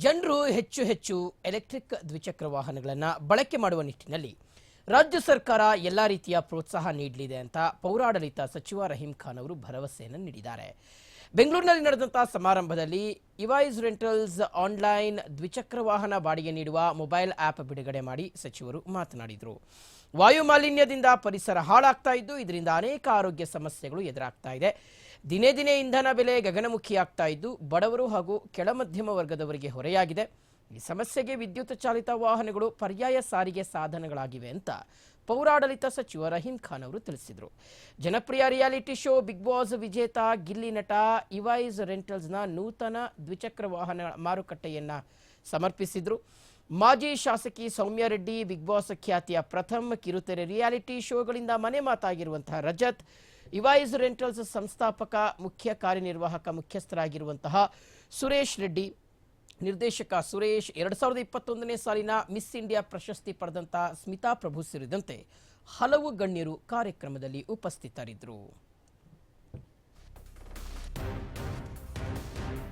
ಜನರು ಹೆಚ್ಚು ಎಲೆಕ್ಟ್ರಿಕ್ ದ್ವಿಚಕ್ರ ವಾಹನಗಳನ್ನು ಬಳಕೆ ಮಾಡುವ ನಿಟ್ಟಿನಲ್ಲಿ ರಾಜ್ಯ ಸರ್ಕಾರ ಎಲ್ಲಾ ರೀತಿಯ ಪ್ರೋತ್ಸಾಹ ನೀಡಲಿದೆ ಅಂತ ಪೌರಾಡಳಿತ ಸಚಿವ ರಹೀಂ ಖಾನ್ ಅವರು ಭರವಸೆಯನ್ನು ನೀಡಿದ್ದಾರೆ. ಬೆಂಗಳೂರಿನಲ್ಲಿ ನಡೆದಂತಹ ಸಮಾರಂಭದಲ್ಲಿ ಇವಾಯ್ಸ್ ರೆಂಟಲ್ಸ್ ಆನ್ಲೈನ್ ದ್ವಿಚಕ್ರ ವಾಹನ ಬಾಡಿಗೆ ನೀಡುವ ಮೊಬೈಲ್ ಆಪ್ ಬಿಡುಗಡೆ ಮಾಡಿ ಸಚಿವರು ಮಾತನಾಡಿದರು. ವಾಯು ಮಾಲಿನ್ಯದಿಂದ ಪರಿಸರ ಹಾಳಾಗ್ತಾ ಇದ್ದು ಇದರಿಂದ ಅನೇಕ ಆರೋಗ್ಯ ಸಮಸ್ಯೆಗಳು ಎದುರಾಗ್ತಾ ಇದೆ. ದಿನೇ ದಿನೇ ಇಂಧನ ಬೆಲೆ ಗಗನಮುಖಿಯಾಗ್ತಾ ಇದ್ದು ಬಡವರು ಹಾಗೂ ಕೆಳಮಧ್ಯಮ ವರ್ಗದವರಿಗೆ ಹೊರೆಯಾಗಿದೆ. ಈ ಸಮಸ್ಯೆಗೆ ವಿದ್ಯುತ್ ಚಾಲಿತ ವಾಹನಗಳು ಪರ್ಯಾಯ ಸಾರಿಗೆ ಸಾಧನಗಳಾಗಿವೆ ಅಂತ ಪೌರಾಡಳಿತ ಸಚಿವ ರಹೀಂ ಖಾನ್ ಅವರು ತಿಳಿಸಿದರು. ಜನಪ್ರಿಯ ರಿಯಾಲಿಟಿ ಶೋ ಬಿಗ್ ಬಾಸ್ ವಿಜೇತ ಗಿಲ್ಲಿ ನಟ ಇವಾಯ್ಸ್ ರೆಂಟಲ್ಸ್ನ ನೂತನ ದ್ವಿಚಕ್ರ ವಾಹನ ಮಾರುಕಟ್ಟೆಯನ್ನು ಸಮರ್ಪಿಸಿದರು. ಮಾಜಿ ಶಾಸಕಿ ಸೌಮ್ಯ ರೆಡ್ಡಿ ಬಿಗ್ ಬಾಸ್ ಖ್ಯಾತಿಯ ಪ್ರಥಮ ಕಿರುತೆರೆ ರಿಯಾಲಿಟಿ ಶೋಗಳಿಂದ ಮನೆ ಮಾತಾಗಿರುವಂತಹ ರಜತ್, ಇವಾಯ್ಸ್ ರೆಂಟಲ್ಸ್ ಸಂಸ್ಥಾಪಕ ಮುಖ್ಯ ಕಾರ್ಯನಿರ್ವಾಹಕ ಮುಖ್ಯಸ್ಥರಾಗಿರುವಂತಹ ಸುರೇಶ್ ರೆಡ್ಡಿ, ನಿರ್ದೇಶಕ ಸುರೇಶ್, 2021ನೇ ಸಾಲಿನ ಮಿಸ್ ಇಂಡಿಯಾ ಪ್ರಶಸ್ತಿ ಪಡೆದಂತಹ ಸ್ಮಿತಾ ಪ್ರಭು ಸೇರಿದಂತೆ ಹಲವು ಗಣ್ಯರು ಕಾರ್ಯಕ್ರಮದಲ್ಲಿ ಉಪಸ್ಥಿತರಿದ್ದರು.